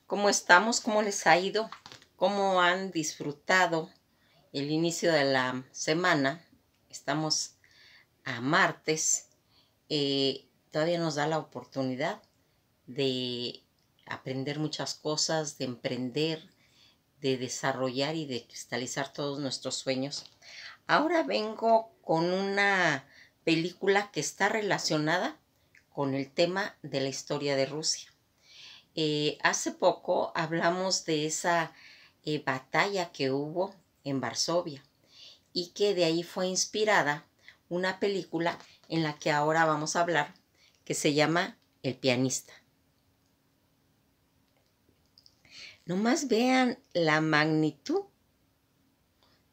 ¿Cómo estamos? ¿Cómo les ha ido? ¿Cómo han disfrutado el inicio de la semana? Estamos a martes. Todavía nos da la oportunidad de aprender muchas cosas, de emprender, de desarrollar y de cristalizar todos nuestros sueños. Ahora vengo con una película que está relacionada con el tema de la historia de Rusia. Hace poco hablamos de esa batalla que hubo en Varsovia y que de ahí fue inspirada una película en la que ahora vamos a hablar, que se llama El pianista. Nomás vean la magnitud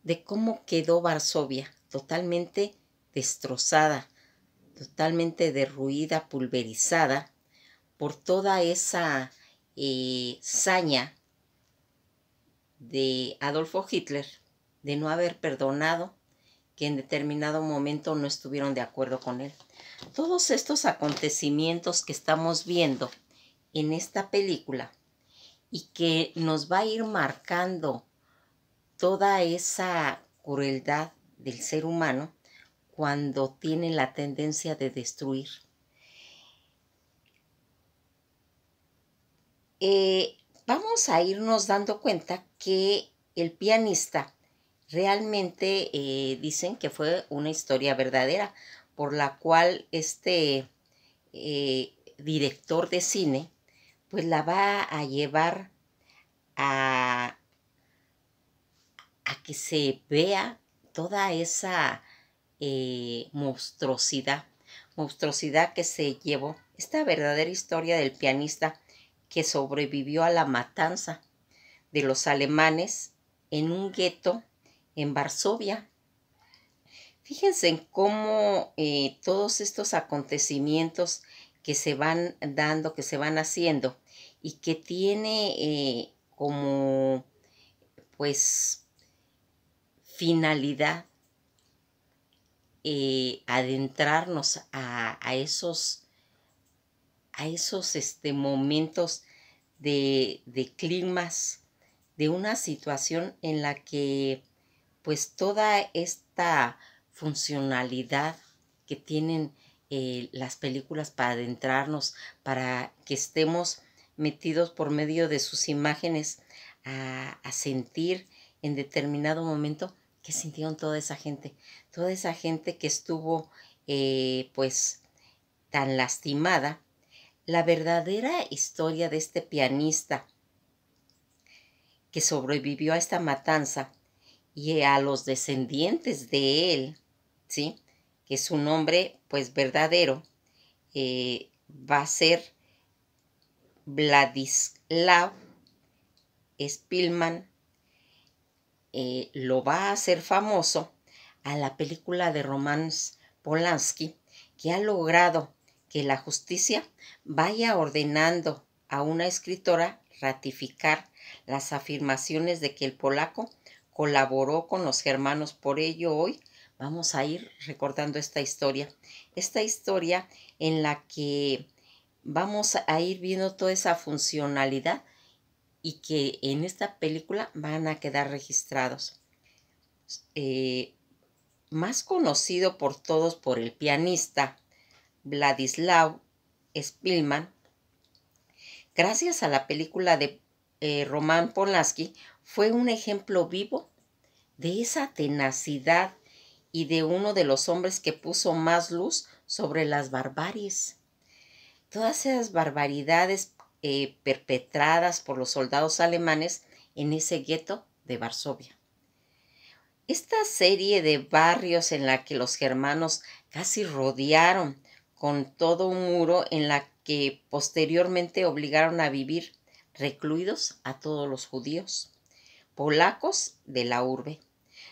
de cómo quedó Varsovia, totalmente destrozada, totalmente derruida, pulverizada por toda esa saña de Adolfo Hitler de no haber perdonado que en determinado momento no estuvieron de acuerdo con él. Todos estos acontecimientos que estamos viendo en esta película y que nos va a ir marcando toda esa crueldad del ser humano cuando tiene la tendencia de destruir. Vamos a irnos dando cuenta que El pianista realmente dicen que fue una historia verdadera por la cual este director de cine pues la va a llevar a que se vea toda esa monstruosidad que se llevó, esta verdadera historia del pianista que sobrevivió a la matanza de los alemanes en un gueto en Varsovia. Fíjense en cómo todos estos acontecimientos que se van dando, que se van haciendo y que tiene como pues finalidad adentrarnos a esos momentos de climas, de una situación en la que pues toda esta funcionalidad que tienen las películas para adentrarnos, para que estemos metidos por medio de sus imágenes a sentir en determinado momento qué sintieron toda esa gente que estuvo pues tan lastimada. La verdadera historia de este pianista que sobrevivió a esta matanza y a los descendientes de él, ¿sí? Que su nombre, pues verdadero, va a ser Vladislav Szpilman. Lo va a hacer famoso a la película de Roman Polanski, que ha logrado que la justicia vaya ordenando a una escritora ratificar las afirmaciones de que el polaco colaboró con los germanos. Por ello, hoy vamos a ir recordando esta historia en la que vamos a ir viendo toda esa funcionalidad y que en esta película van a quedar registrados. Más conocido por todos por el pianista Vladislav Szpilman, gracias a la película de Roman Polanski, fue un ejemplo vivo de esa tenacidad y de uno de los hombres que puso más luz sobre las barbaries. Todas esas barbaridades perpetradas por los soldados alemanes en ese gueto de Varsovia. Esta serie de barrios en la que los germanos casi rodearon con todo un muro, en la que posteriormente obligaron a vivir recluidos a todos los judíos, polacos de la urbe.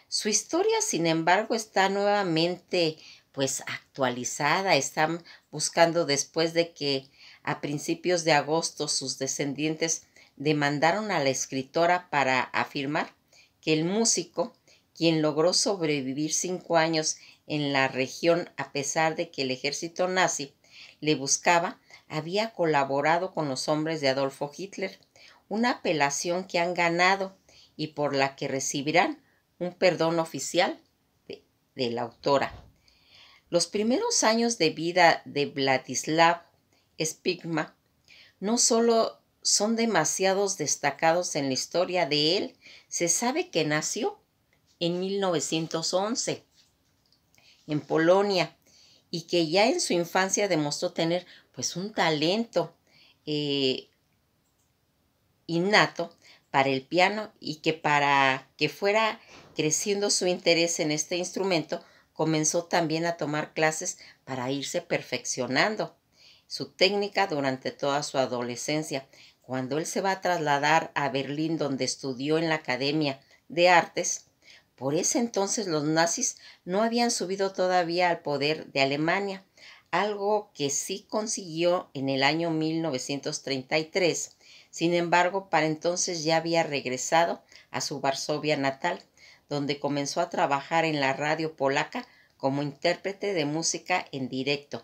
Su historia, sin embargo, está nuevamente pues actualizada. Están buscando, después de que a principios de agosto sus descendientes demandaron a la escritora para afirmar que el músico, quien logró sobrevivir 5 años en la región a pesar de que el ejército nazi le buscaba, había colaborado con los hombres de Adolfo Hitler, una apelación que han ganado y por la que recibirán un perdón oficial de la autora. Los primeros años de vida de Vladislav Spigma no solo son demasiados destacados en la historia de él, se sabe que nació en 1911 en Polonia y que ya en su infancia demostró tener pues un talento innato para el piano y que para que fuera creciendo su interés en este instrumento, comenzó también a tomar clases para irse perfeccionando su técnica durante toda su adolescencia. Cuando él se va a trasladar a Berlín, donde estudió en la Academia de Artes, por ese entonces los nazis no habían subido todavía al poder de Alemania, algo que sí consiguió en el año 1933. Sin embargo, para entonces ya había regresado a su Varsovia natal, donde comenzó a trabajar en la radio polaca como intérprete de música en directo.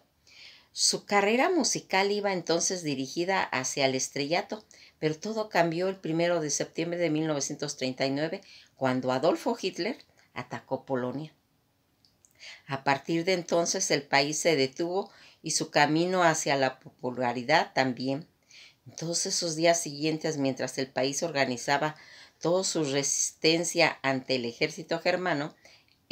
Su carrera musical iba entonces dirigida hacia el estrellato, pero todo cambió el 1 de septiembre de 1939, cuando Adolfo Hitler atacó Polonia. A partir de entonces el país se detuvo y su camino hacia la popularidad también. En todos esos días siguientes, mientras el país organizaba toda su resistencia ante el ejército germano,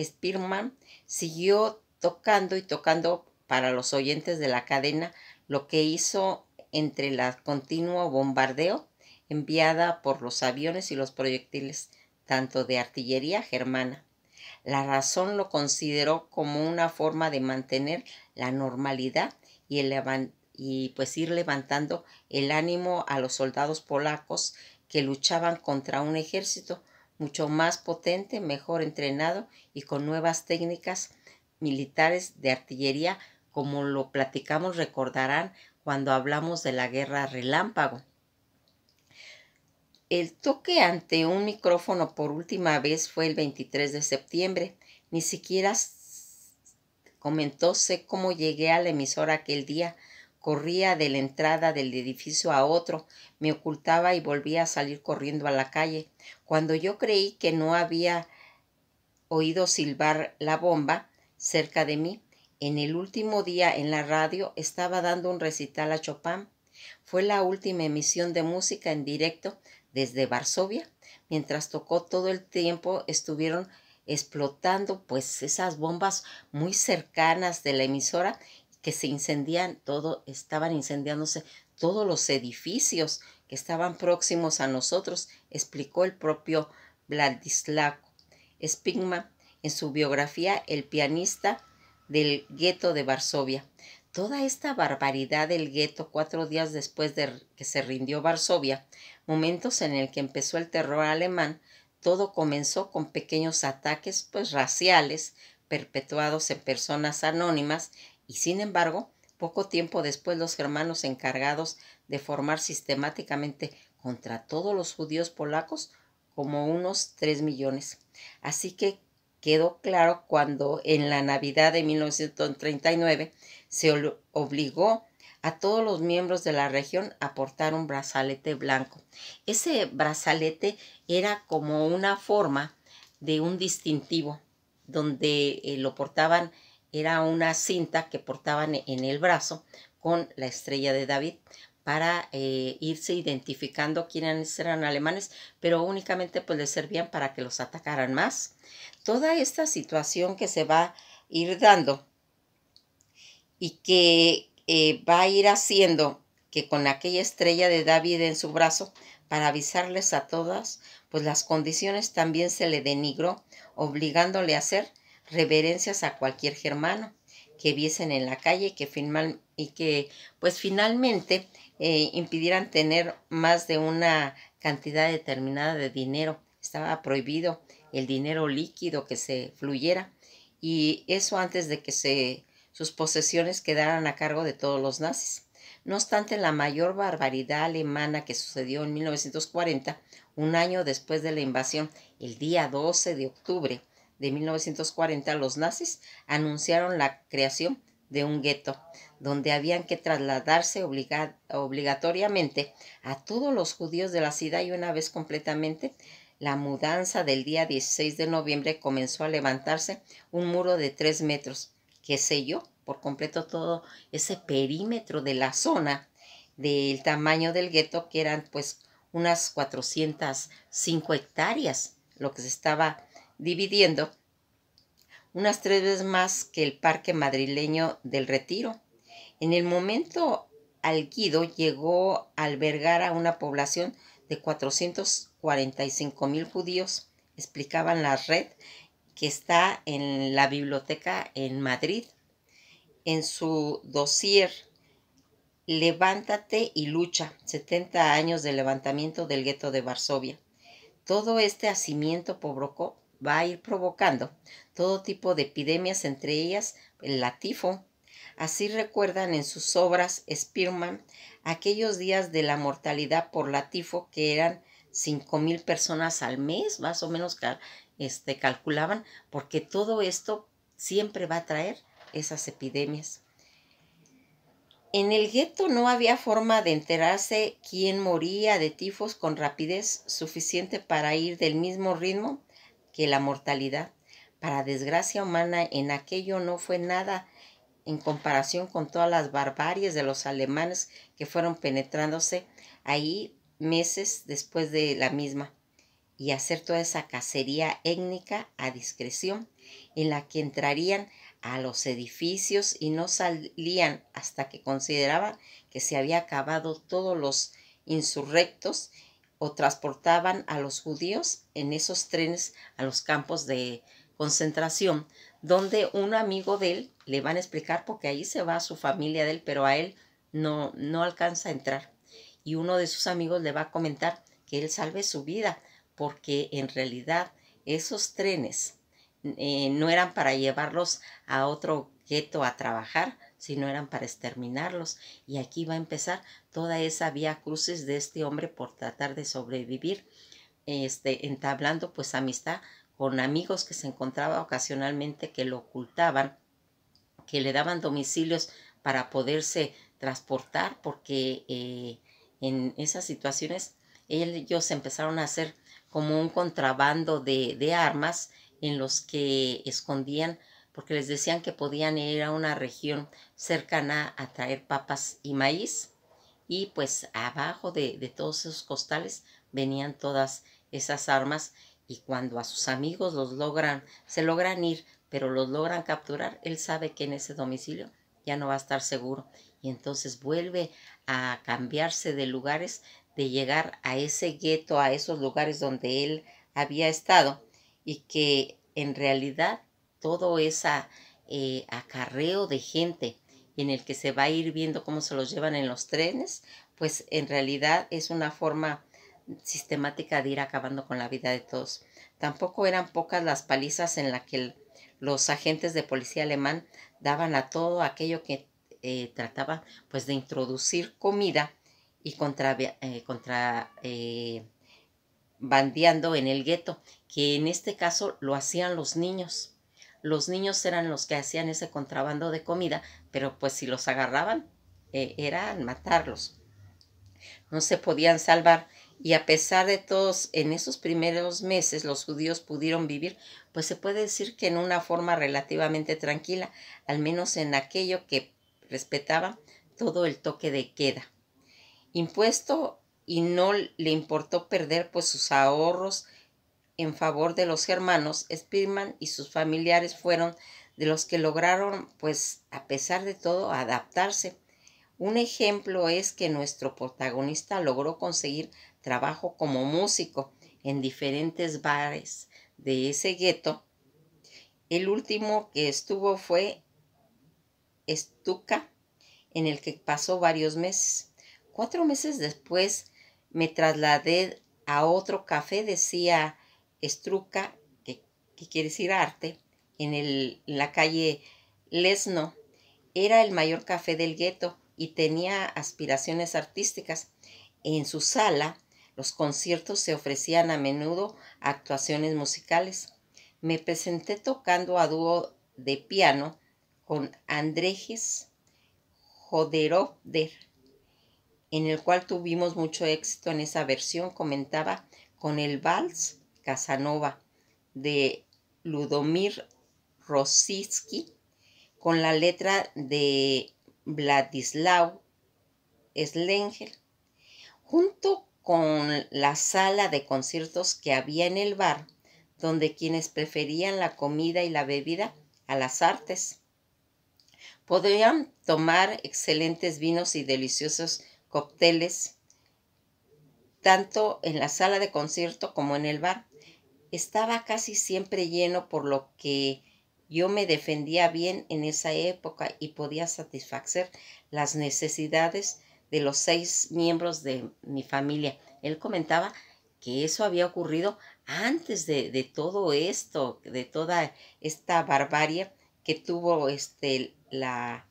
Spearman siguió tocando y tocando para los oyentes de la cadena, lo que hizo entre el continuo bombardeo enviada por los aviones y los proyectiles, tanto de artillería germana. La razón lo consideró como una forma de mantener la normalidad y pues ir levantando el ánimo a los soldados polacos que luchaban contra un ejército mucho más potente, mejor entrenado y con nuevas técnicas militares de artillería, como lo platicamos, recordarán, cuando hablamos de la guerra relámpago. El toque ante un micrófono por última vez fue el 23 de septiembre. Ni siquiera comentó, sé cómo llegué a la emisora aquel día. Corría de la entrada del edificio a otro, me ocultaba y volvía a salir corriendo a la calle. Cuando yo creí que no había oído silbar la bomba cerca de mí, en el último día en la radio estaba dando un recital a Chopin. Fue la última emisión de música en directo desde Varsovia. Mientras tocó, todo el tiempo estuvieron explotando pues esas bombas muy cercanas de la emisora que se incendian estaban incendiándose todos los edificios que estaban próximos a nosotros, explicó el propio Vladislav Spigma en su biografía El pianista del gueto de Varsovia. Toda esta barbaridad del gueto 4 días después de que se rindió Varsovia, momentos en el que empezó el terror alemán, todo comenzó con pequeños ataques pues raciales perpetuados en personas anónimas y sin embargo, poco tiempo después los germanos encargados de formar sistemáticamente contra todos los judíos polacos, como unos 3 millones. Así que quedó claro cuando en la Navidad de 1939 se obligó a todos los miembros de la región a portar un brazalete blanco. Ese brazalete era como una forma de un distintivo, donde lo portaban, era una cinta que portaban en el brazo con la estrella de David para irse identificando quiénes eran alemanes, pero únicamente pues les servían para que los atacaran más. Toda esta situación que se va a ir dando y que va a ir haciendo que con aquella estrella de David en su brazo, para avisarles a todas, pues las condiciones también se le denigró, obligándole a hacer reverencias a cualquier germano que viesen en la calle y que pues finalmente impidieran tener más de una cantidad determinada de dinero. Estaba prohibido el dinero líquido que se fluyera, y eso antes de que sus posesiones quedaran a cargo de todos los nazis. No obstante, la mayor barbaridad alemana que sucedió en 1940, un año después de la invasión, el día 12 de octubre de 1940, los nazis anunciaron la creación de un gueto, donde habían que trasladarse obligatoriamente a todos los judíos de la ciudad, y una vez completamente la mudanza del día 16 de noviembre comenzó a levantarse un muro de 3 metros que selló por completo todo ese perímetro de la zona del tamaño del gueto, que eran pues unas 405 hectáreas, lo que se estaba dividiendo, unas 3 veces más que el Parque Madrileño del Retiro. En el momento Alquido llegó a albergar a una población de 445,000 judíos, explicaban la red que está en la biblioteca en Madrid. En su dossier Levántate y lucha, 70 años de levantamiento del gueto de Varsovia. Todo este hacimiento va a ir provocando todo tipo de epidemias, entre ellas la tifo. Así recuerdan en sus obras Spearman aquellos días de la mortalidad por la tifo, que eran 5,000 personas al mes, más o menos calculaban, porque todo esto siempre va a traer esas epidemias. En el gueto no había forma de enterarse quién moría de tifos con rapidez suficiente para ir del mismo ritmo que la mortalidad. Para desgracia humana, en aquello no fue nada en comparación con todas las barbaries de los alemanes que fueron penetrándose ahí meses después de la misma, y hacer toda esa cacería étnica a discreción, en la que entrarían a los edificios y no salían hasta que consideraban que se había acabado todos los insurrectos, o transportaban a los judíos en esos trenes a los campos de concentración, donde un amigo de él le van a explicar, porque ahí se va su familia de él, pero a él no alcanza a entrar. Y uno de sus amigos le va a comentar que él salve su vida, porque en realidad esos trenes no eran para llevarlos a otro gueto a trabajar, sino eran para exterminarlos. Y aquí va a empezar toda esa vía crucis de este hombre por tratar de sobrevivir, entablando pues amistad con amigos que se encontraba ocasionalmente, que lo ocultaban, que le daban domicilios para poderse transportar, porque en esas situaciones ellos empezaron a hacer como un contrabando de armas, en los que escondían, porque les decían que podían ir a una región cercana a traer papas y maíz, y pues abajo de todos esos costales venían todas esas armas, y cuando a sus amigos se logran ir, pero los logran capturar, él sabe que en ese domicilio ya no va a estar seguro, y entonces vuelve a cambiarse de lugares, de llegar a ese gueto, a esos lugares donde él había estado, y que en realidad todo ese acarreo de gente en el que se va a ir viendo cómo se los llevan en los trenes, pues en realidad es una forma sistemática de ir acabando con la vida de todos. Tampoco eran pocas las palizas en las que los agentes de policía alemán daban a todo aquello que trataba pues de introducir comida y bandeando en el gueto, que en este caso lo hacían los niños. Los niños eran los que hacían ese contrabando de comida, pero pues si los agarraban, eran matarlos. No se podían salvar, y a pesar de todos, en esos primeros meses los judíos pudieron vivir, pues se puede decir que en una forma relativamente tranquila, al menos en aquello que respetaba todo el toque de queda impuesto, y no le importó perder pues sus ahorros en favor de los germanos. Spearman y sus familiares fueron de los que lograron, pues a pesar de todo, adaptarse. Un ejemplo es que nuestro protagonista logró conseguir trabajo como músico en diferentes bares de ese gueto. El último que estuvo fue Stuka, en el que pasó varios meses. 4 meses después me trasladé a otro café, decía Struka, que quiere decir arte, en la calle Lesno. Era el mayor café del gueto y tenía aspiraciones artísticas. En su sala, los conciertos se ofrecían a menudo actuaciones musicales. Me presenté tocando a dúo de piano con Andrzej Joderovder, en el cual tuvimos mucho éxito en esa versión, comentaba, con el Vals Casanova de Ludomir Rositzky, con la letra de Vladislav Slengel, junto con la sala de conciertos que había en el bar, donde quienes preferían la comida y la bebida a las artes podían tomar excelentes vinos y deliciosos cócteles, tanto en la sala de concierto como en el bar. Estaba casi siempre lleno, por lo que yo me defendía bien en esa época y podía satisfacer las necesidades de los 6 miembros de mi familia. Él comentaba que eso había ocurrido antes de todo esto, de toda esta barbarie que tuvo la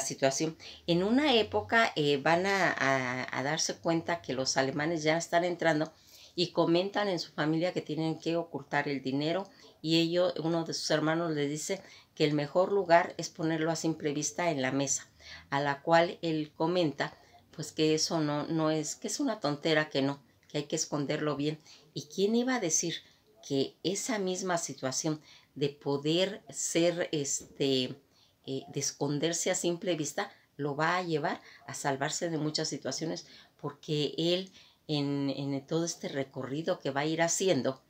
situación. En una época van a darse cuenta que los alemanes ya están entrando y comentan en su familia que tienen que ocultar el dinero, y uno de sus hermanos le dice que el mejor lugar es ponerlo a simple vista en la mesa, a la cual él comenta pues que eso no es, que es una tontera, que hay que esconderlo bien. ¿Y quién iba a decir que esa misma situación de poder ser de esconderse a simple vista lo va a llevar a salvarse de muchas situaciones? Porque él en todo este recorrido que va a ir haciendo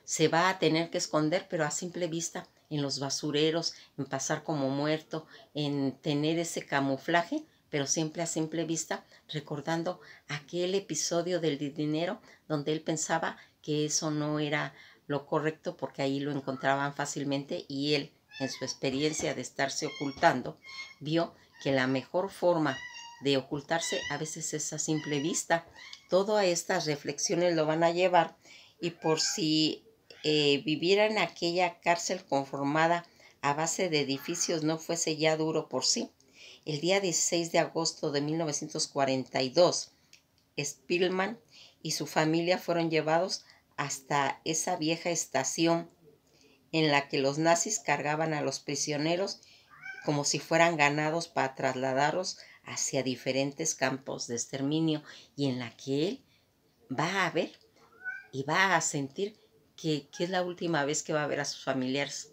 se va a tener que esconder, pero a simple vista, en los basureros, en pasar como muerto, en tener ese camuflaje, pero siempre a simple vista, recordando aquel episodio del dinero donde él pensaba que eso no era lo correcto porque ahí lo encontraban fácilmente, y él, en su experiencia de estarse ocultando, vio que la mejor forma de ocultarse a veces es a simple vista. Todas estas reflexiones lo van a llevar, y por si viviera en aquella cárcel conformada a base de edificios no fuese ya duro por sí, el día 16 de agosto de 1942, Spillman y su familia fueron llevados hasta esa vieja estación en la que los nazis cargaban a los prisioneros como si fueran ganados para trasladarlos hacia diferentes campos de exterminio, y en la que él va a ver y va a sentir que es la última vez que va a ver a sus familiares,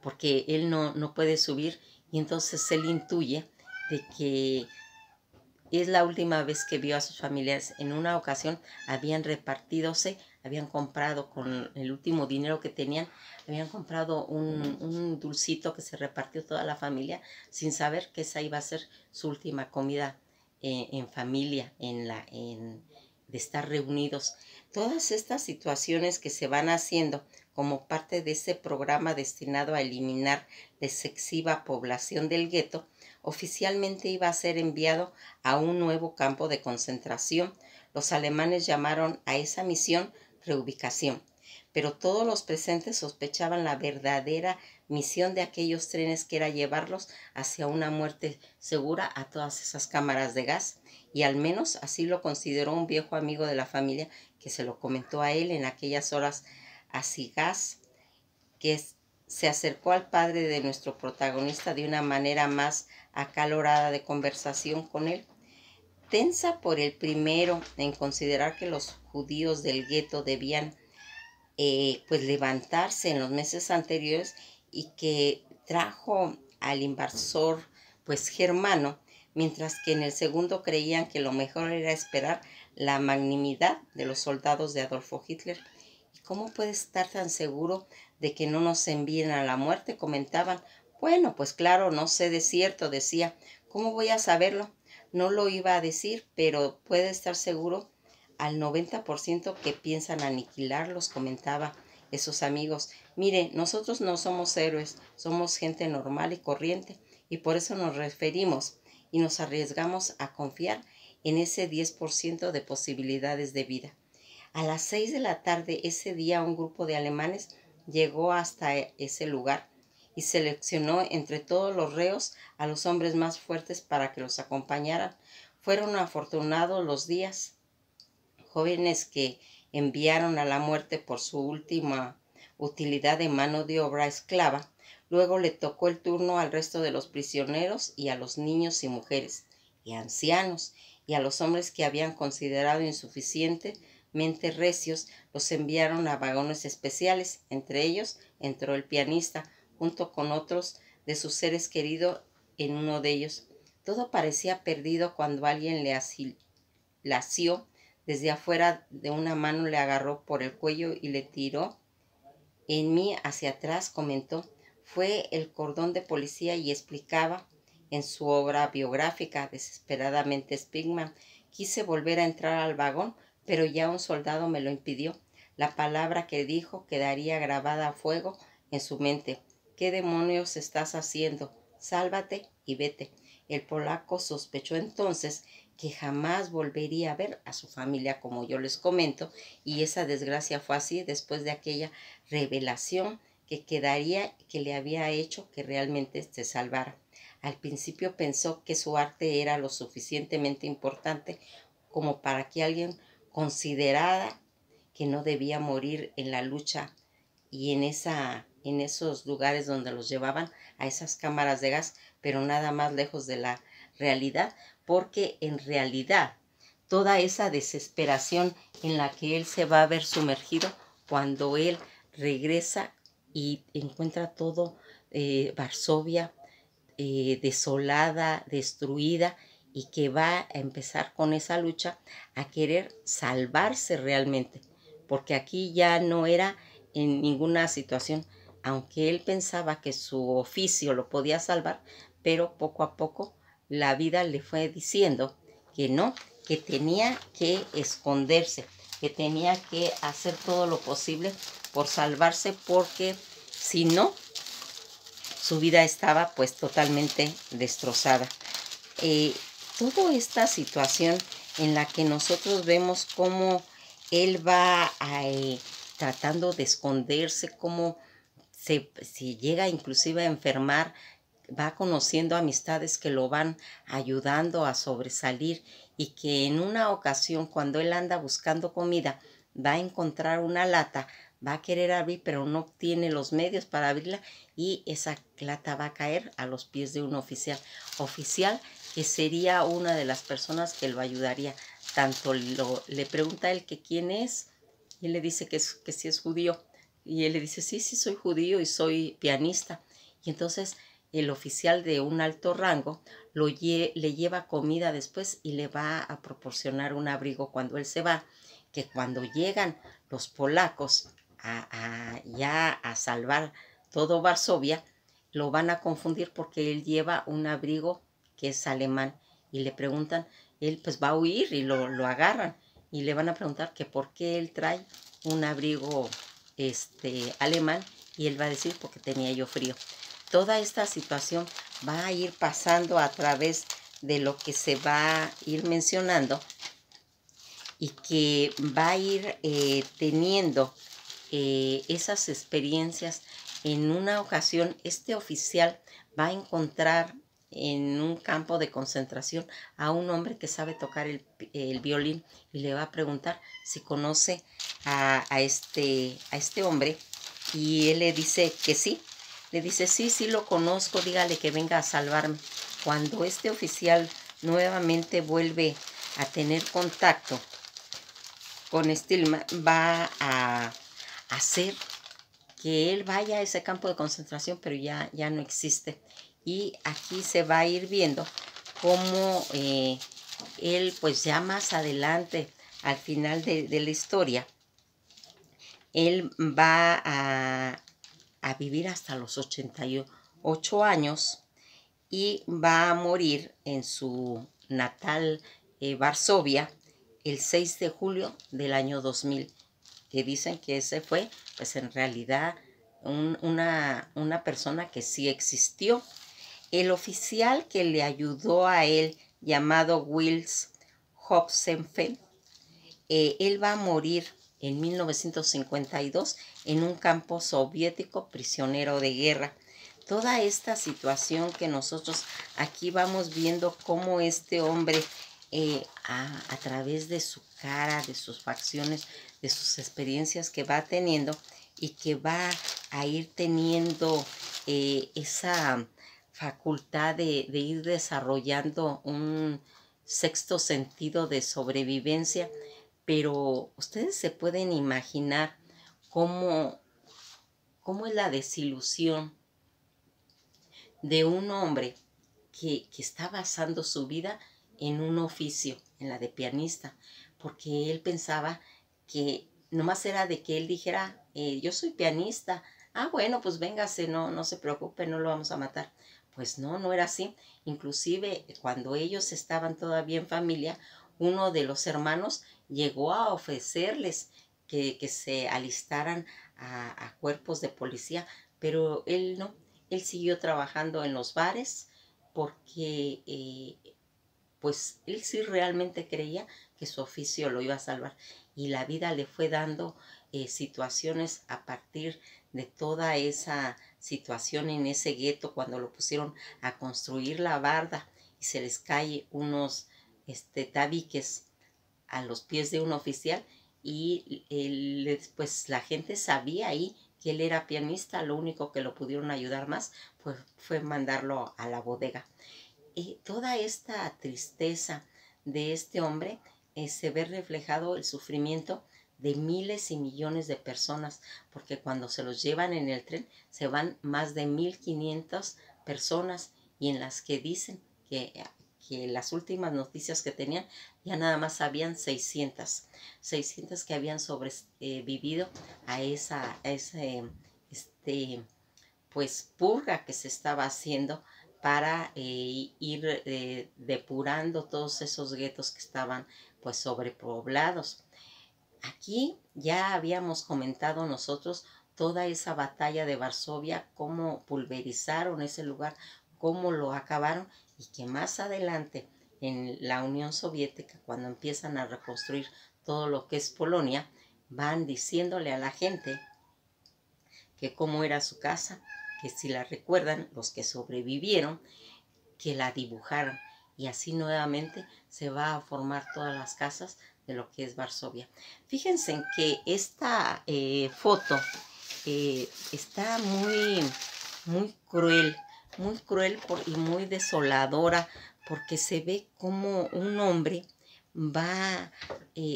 porque él no puede subir, y entonces él intuye de que es la última vez que vio a sus familiares. En una ocasión habían comprado con el último dinero que tenían, habían comprado un dulcito que se repartió toda la familia sin saber que esa iba a ser su última comida en familia, de estar reunidos. Todas estas situaciones que se van haciendo como parte de ese programa destinado a eliminar la excesiva población del gueto, oficialmente iba a ser enviado a un nuevo campo de concentración. Los alemanes llamaron a esa misión reubicación, pero todos los presentes sospechaban la verdadera misión de aquellos trenes, que era llevarlos hacia una muerte segura a todas esas cámaras de gas, y al menos así lo consideró un viejo amigo de la familia que se lo comentó a él en aquellas horas aciagas, que se acercó al padre de nuestro protagonista de una manera más acalorada de conversación con él, tensa por el primero en considerar que los judíos del gueto debían pues levantarse en los meses anteriores, y que trajo al invasor pues germano, mientras que en el segundo creían que lo mejor era esperar la magnanimidad de los soldados de Adolfo Hitler. ¿Y cómo puede estar tan seguro de que no nos envíen a la muerte?, comentaban. Bueno, pues claro, no sé de cierto, decía. ¿Cómo voy a saberlo? No lo iba a decir, pero puede estar seguro al 90% que piensan aniquilarlos, comentaba esos amigos. Mire, nosotros no somos héroes, somos gente normal y corriente, y por eso nos referimos y nos arriesgamos a confiar en ese 10% de posibilidades de vida. A las 6 de la tarde ese día un grupo de alemanes llegó hasta ese lugar y seleccionó entre todos los reos a los hombres más fuertes para que los acompañaran. Fueron afortunados los días jóvenes que enviaron a la muerte por su última utilidad de mano de obra esclava, Luego le tocó el turno al resto de los prisioneros y a los niños y mujeres, y ancianos, y a los hombres que habían considerado insuficientemente recios, los enviaron a vagones especiales. Entre ellos entró el pianista, junto con otros de sus seres queridos en uno de ellos. Todo parecía perdido cuando alguien le asió desde afuera de una mano, le agarró por el cuello y le tiró en mí hacia atrás, comentó. Fue el cordón de policía y explicaba en su obra biográfica, desesperadamente Spilman. Quise volver a entrar al vagón, pero ya un soldado me lo impidió. La palabra que dijo quedaría grabada a fuego en su mente. ¿Qué demonios estás haciendo? Sálvate y vete. El polaco sospechó entonces que jamás volvería a ver a su familia, como yo les comento, y esa desgracia fue así después de aquella revelación que le había hecho que realmente se salvara. Al principio pensó que su arte era lo suficientemente importante como para que alguien considerara que no debía morir en la lucha y en esos lugares donde los llevaban a esas cámaras de gas, pero nada más lejos de la realidad, porque en realidad toda esa desesperación en la que él se va a ver sumergido cuando él regresa y encuentra todo Varsovia desolada, destruida, y que va a empezar con esa lucha a querer salvarse realmente, porque aquí ya no era en ninguna situación, aunque él pensaba que su oficio lo podía salvar, pero poco a poco la vida le fue diciendo que no, que tenía que esconderse, que tenía que hacer todo lo posible por salvarse, porque si no, su vida estaba pues totalmente destrozada. Eh, Toda esta situación en la que nosotros vemos cómo él va tratando de esconderse, cómo se llega inclusive a enfermar, va conociendo amistades que lo van ayudando a sobresalir, y que en una ocasión, cuando él anda buscando comida, va a encontrar una lata, va a querer abrir, pero no tiene los medios para abrirla, y esa lata va a caer a los pies de un oficial que sería una de las personas que lo ayudaría. Tanto le pregunta a él que quién es, y él le dice que sí es judío, y él le dice, sí, soy judío y soy pianista. Y entonces el oficial de un alto rango le lleva comida después y le va a proporcionar un abrigo cuando él se va, que cuando llegan los polacos ya a salvar todo Varsovia, lo van a confundir porque él lleva un abrigo que es alemán, y le preguntan, él pues va a huir y lo agarran y le van a preguntar que por qué él trae un abrigo alemán, y él va a decir porque tenía yo frío. Toda esta situación va a ir pasando a través de lo que se va a ir mencionando, y que va a ir teniendo esas experiencias. En una ocasión, este oficial va a encontrar en un campo de concentración a un hombre que sabe tocar el violín, y le va a preguntar si conoce a este hombre, y él le dice que sí. Le dice, sí lo conozco, dígale que venga a salvarme. Cuando este oficial nuevamente vuelve a tener contacto con Stillman, va a hacer que él vaya a ese campo de concentración, pero ya no existe. Y aquí se va a ir viendo cómo él, pues ya más adelante, al final de la historia, él va a vivir hasta los 88 años y va a morir en su natal Varsovia el 6 de julio del año 2000, que dicen que ese fue, pues en realidad, una persona que sí existió. El oficial que le ayudó a él, llamado Wills Hopsenfeld, él va a morir en 1952 en un campo soviético, prisionero de guerra. Toda esta situación que nosotros aquí vamos viendo cómo este hombre, a través de su cara, de sus facciones, de sus experiencias que va teniendo, y que va a ir teniendo esa facultad de ir desarrollando un sexto sentido de sobrevivencia, pero ustedes se pueden imaginar cómo, cómo es la desilusión de un hombre que está basando su vida en un oficio, en la de pianista, porque él pensaba que nomás era de que él dijera, yo soy pianista, ah, bueno, pues véngase, no se preocupe, no lo vamos a matar. Pues no, no era así. Inclusive cuando ellos estaban todavía en familia, uno de los hermanos llegó a ofrecerles que se alistaran a cuerpos de policía, pero él no, él siguió trabajando en los bares porque pues él sí realmente creía que su oficio lo iba a salvar y la vida le fue dando situaciones a partir de toda esa situación en ese gueto cuando lo pusieron a construir la barda y se les cae unos tabiques a los pies de un oficial y pues la gente sabía ahí que él era pianista, lo único que lo pudieron ayudar más pues, fue mandarlo a la bodega. Y toda esta tristeza de este hombre se ve reflejado el sufrimiento de miles y millones de personas, porque cuando se los llevan en el tren se van más de 1500 personas y en las que dicen que las últimas noticias que tenían ya nada más habían 600 que habían sobrevivido a ese pues purga que se estaba haciendo para ir depurando todos esos guetos que estaban pues sobrepoblados. Aquí ya habíamos comentado nosotros toda esa batalla de Varsovia, cómo pulverizaron ese lugar, cómo lo acabaron y que más adelante en la Unión Soviética, cuando empiezan a reconstruir todo lo que es Polonia, van diciéndole a la gente que cómo era su casa, que si la recuerdan, los que sobrevivieron, que la dibujaron. Y así nuevamente se va a formar todas las casas de lo que es Varsovia. Fíjense en que esta foto está muy cruel y muy desoladora, porque se ve como un hombre va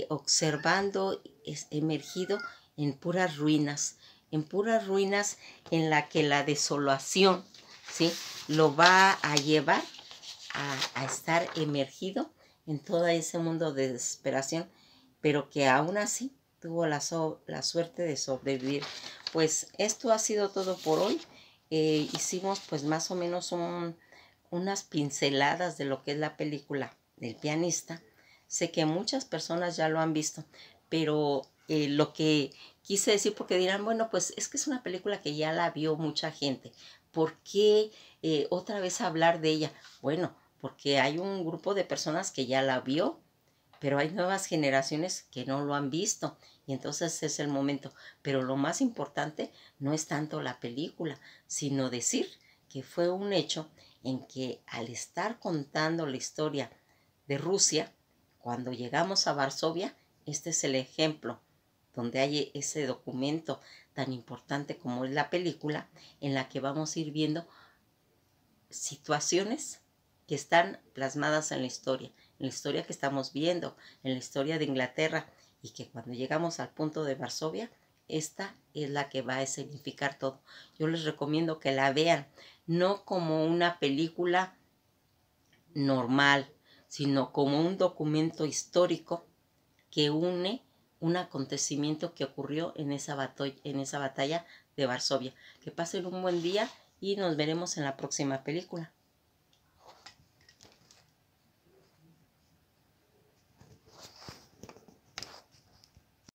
observando, emergido en puras ruinas, en la que la desolación, ¿sí?, lo va a llevar a estar emergido en todo ese mundo de desesperación, pero que aún así tuvo la suerte de sobrevivir. Pues esto ha sido todo por hoy. Hicimos pues más o menos unas pinceladas de lo que es la película del pianista. Sé que muchas personas ya lo han visto, pero lo que quise decir, porque dirán, bueno, pues es que es una película que ya la vio mucha gente. ¿Por qué otra vez hablar de ella? Bueno, porque hay un grupo de personas que ya la vio, pero hay nuevas generaciones que no lo han visto y entonces es el momento. Pero lo más importante no es tanto la película, sino decir que fue un hecho en que al estar contando la historia de Rusia, cuando llegamos a Varsovia, este es el ejemplo donde hay ese documento tan importante como es la película, en la que vamos a ir viendo situaciones que están plasmadas en la historia que estamos viendo, en la historia de Inglaterra, y que cuando llegamos al punto de Varsovia, esta es la que va a significar todo. Yo les recomiendo que la vean, no como una película normal, sino como un documento histórico que une un acontecimiento que ocurrió en esa batalla de Varsovia. Que pasen un buen día y nos veremos en la próxima película.